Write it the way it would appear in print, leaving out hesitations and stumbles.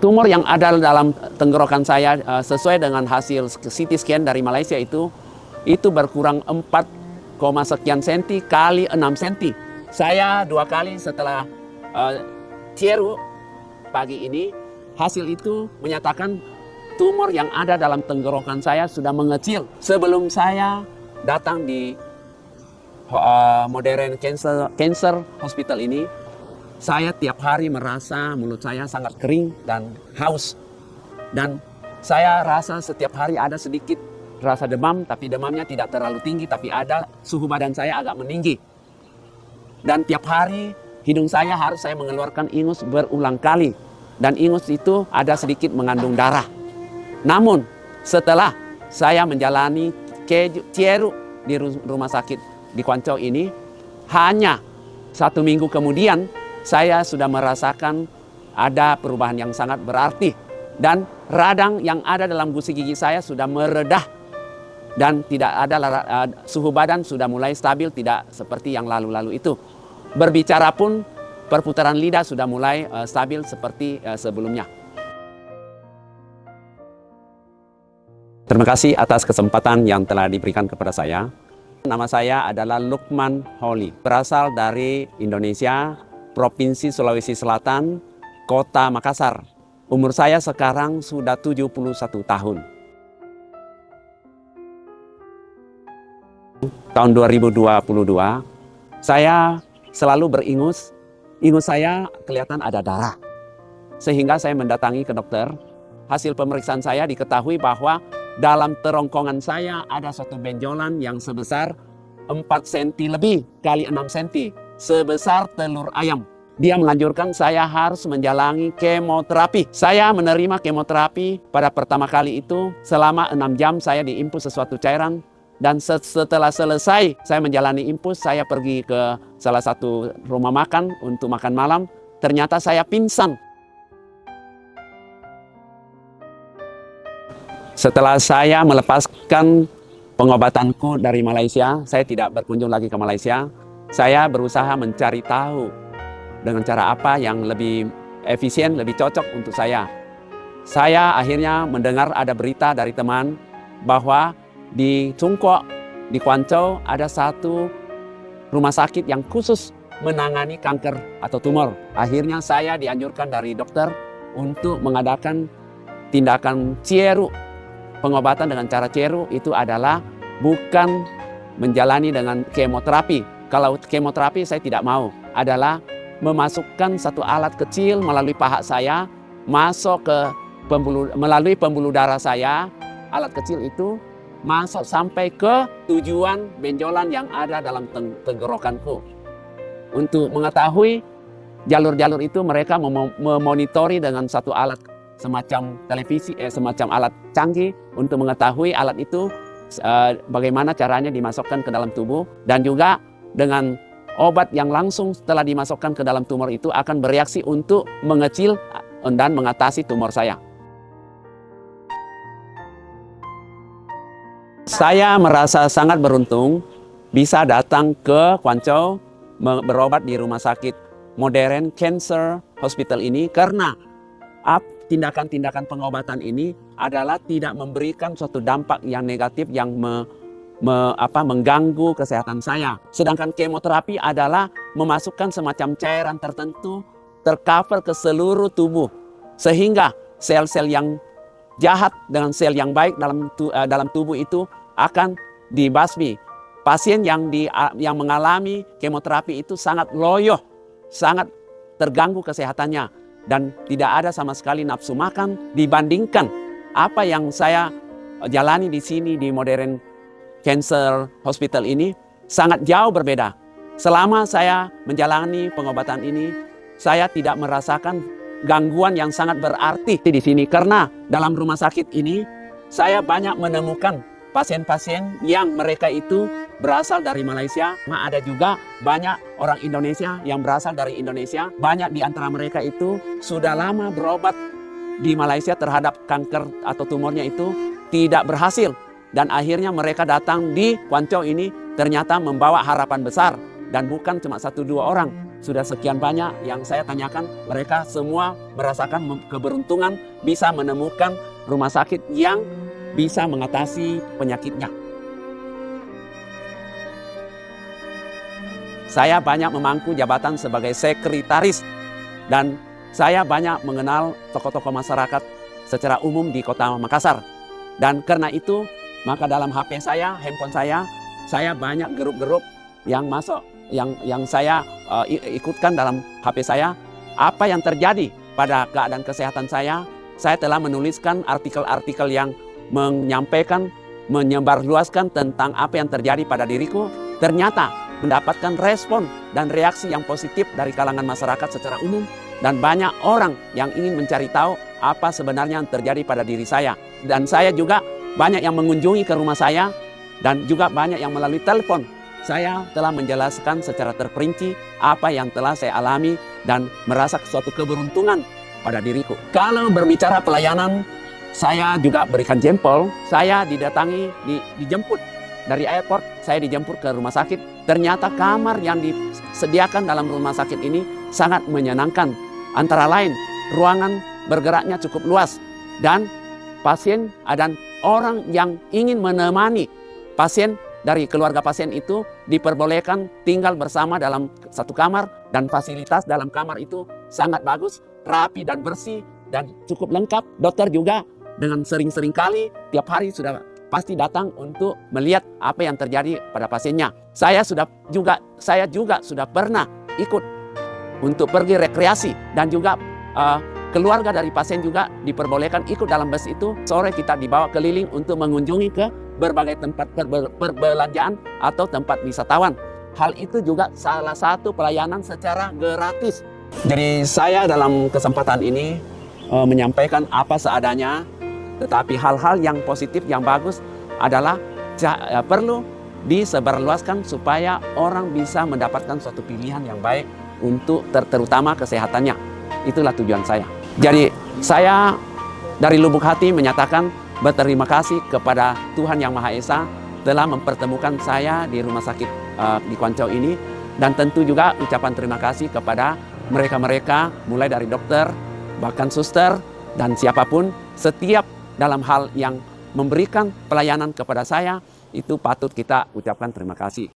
Tumor yang ada dalam tenggorokan saya sesuai dengan hasil CT scan dari Malaysia itu berkurang 4, sekian senti kali 6 senti. Saya 2 kali setelah Cieru pagi ini, hasil itu menyatakan tumor yang ada dalam tenggorokan saya sudah mengecil. Sebelum saya datang di Modern Cancer Hospital ini, saya tiap hari merasa mulut saya sangat kering dan haus. Dan saya rasa setiap hari ada sedikit rasa demam, tapi demamnya tidak terlalu tinggi, tapi ada suhu badan saya agak meninggi. Dan tiap hari hidung saya harus saya mengeluarkan ingus berulang kali. Dan ingus itu ada sedikit mengandung darah. Namun setelah saya menjalani Cieru di rumah sakit di Kuancau ini, hanya 1 minggu kemudian saya sudah merasakan ada perubahan yang sangat berarti. Dan radang yang ada dalam gusi gigi saya sudah meredah. Dan tidak ada suhu badan sudah mulai stabil, tidak seperti yang lalu-lalu itu. Berbicara pun perputaran lidah sudah mulai stabil seperti sebelumnya. Terima kasih atas kesempatan yang telah diberikan kepada saya. Nama saya adalah Lukman Holi, berasal dari Indonesia, Provinsi Sulawesi Selatan, Kota Makassar. Umur saya sekarang sudah 71 tahun. Tahun 2022, saya selalu beringus. Ingus saya kelihatan ada darah. Sehingga saya mendatangi ke dokter. Hasil pemeriksaan saya diketahui bahwa dalam terongkongan saya ada suatu benjolan yang sebesar 4 cm lebih kali 6 cm. Sebesar telur ayam. Dia menganjurkan saya harus menjalani kemoterapi. Saya menerima kemoterapi pada pertama kali itu selama 6 jam saya diinfus sesuatu cairan. Dan setelah selesai saya menjalani infus, saya pergi ke salah satu rumah makan untuk makan malam. Ternyata saya pingsan. Setelah saya melepaskan pengobatanku dari Malaysia, saya tidak berkunjung lagi ke Malaysia. Saya berusaha mencari tahu dengan cara apa yang lebih efisien, lebih cocok untuk saya. Saya akhirnya mendengar ada berita dari teman bahwa di Cungkok, di Kuancau ada satu rumah sakit yang khusus menangani kanker atau tumor. Akhirnya saya dianjurkan dari dokter untuk mengadakan tindakan Cieru. Pengobatan dengan cara Cieru itu adalah bukan menjalani dengan kemoterapi. Kalau kemoterapi saya tidak mau, adalah memasukkan satu alat kecil melalui paha saya, masuk ke melalui pembuluh darah saya. Alat kecil itu masuk sampai ke tujuan benjolan yang ada dalam tenggorokanku. Untuk mengetahui jalur-jalur itu, mereka memonitori dengan satu alat semacam televisi, semacam alat canggih untuk mengetahui alat itu bagaimana caranya dimasukkan ke dalam tubuh. Dan juga dengan obat yang langsung setelah dimasukkan ke dalam tumor itu akan bereaksi untuk mengecil dan mengatasi tumor saya. Saya merasa sangat beruntung bisa datang ke Kuancau berobat di rumah sakit Modern Cancer Hospital ini, karena tindakan-tindakan pengobatan ini adalah tidak memberikan suatu dampak yang negatif yang mengganggu kesehatan saya. Sedangkan kemoterapi adalah memasukkan semacam cairan tertentu tercover ke seluruh tubuh, sehingga sel-sel yang jahat dengan sel yang baik dalam tubuh itu akan dibasmi. Pasien yang mengalami kemoterapi itu sangat loyo, sangat terganggu kesehatannya, dan tidak ada sama sekali nafsu makan dibandingkan apa yang saya jalani di sini di Modern Cancer Hospital ini. Sangat jauh berbeda. Selama saya menjalani pengobatan ini, saya tidak merasakan gangguan yang sangat berarti di sini, karena dalam rumah sakit ini saya banyak menemukan pasien-pasien yang mereka itu berasal dari Malaysia. Ada juga banyak orang Indonesia yang berasal dari Indonesia. Banyak di antara mereka itu sudah lama berobat di Malaysia terhadap kanker atau tumornya itu tidak berhasil. Dan akhirnya mereka datang di Kuancau ini ternyata membawa harapan besar. Dan bukan cuma 1-2 orang. sudah sekian banyak yang saya tanyakan, mereka semua merasakan keberuntungan bisa menemukan rumah sakit yang bisa mengatasi penyakitnya. Saya banyak memangku jabatan sebagai sekretaris dan saya banyak mengenal tokoh-tokoh masyarakat secara umum di Kota Makassar. Dan karena itu, maka dalam HP saya, handphone saya banyak grup-grup yang masuk, yang saya ikutkan dalam HP saya. Apa yang terjadi pada keadaan kesehatan saya telah menuliskan artikel-artikel yang menyampaikan, menyebarluaskan tentang apa yang terjadi pada diriku. Ternyata mendapatkan respon dan reaksi yang positif dari kalangan masyarakat secara umum, dan banyak orang yang ingin mencari tahu apa sebenarnya yang terjadi pada diri saya. Dan saya juga banyak yang mengunjungi ke rumah saya, dan juga banyak yang melalui telepon. Saya telah menjelaskan secara terperinci apa yang telah saya alami dan merasa suatu keberuntungan pada diriku. Kalau berbicara pelayanan, saya juga berikan jempol. Saya didatangi, dijemput dari airport, saya dijemput ke rumah sakit. Ternyata kamar yang disediakan dalam rumah sakit ini sangat menyenangkan. Antara lain, ruangan bergeraknya cukup luas, dan pasien dan orang yang ingin menemani pasien dari keluarga pasien itu diperbolehkan tinggal bersama dalam satu kamar, dan fasilitas dalam kamar itu sangat bagus, rapi dan bersih dan cukup lengkap. Dokter juga dengan sering-sering kali tiap hari sudah pasti datang untuk melihat apa yang terjadi pada pasiennya. Saya juga sudah pernah ikut untuk pergi rekreasi, dan juga keluarga dari pasien juga diperbolehkan ikut dalam bus itu. Sore kita dibawa keliling untuk mengunjungi ke berbagai tempat perbelanjaan atau tempat wisatawan. Hal itu juga salah satu pelayanan secara gratis. Jadi saya dalam kesempatan ini menyampaikan apa seadanya, tetapi hal-hal yang positif, yang bagus adalah perlu disebarluaskan supaya orang bisa mendapatkan suatu pilihan yang baik untuk terutama kesehatannya. Itulah tujuan saya. Jadi saya dari lubuk hati menyatakan berterima kasih kepada Tuhan Yang Maha Esa telah mempertemukan saya di rumah sakit di Kuancau ini, dan tentu juga ucapan terima kasih kepada mereka-mereka mulai dari dokter, bahkan suster, dan siapapun setiap dalam hal yang memberikan pelayanan kepada saya, itu patut kita ucapkan terima kasih.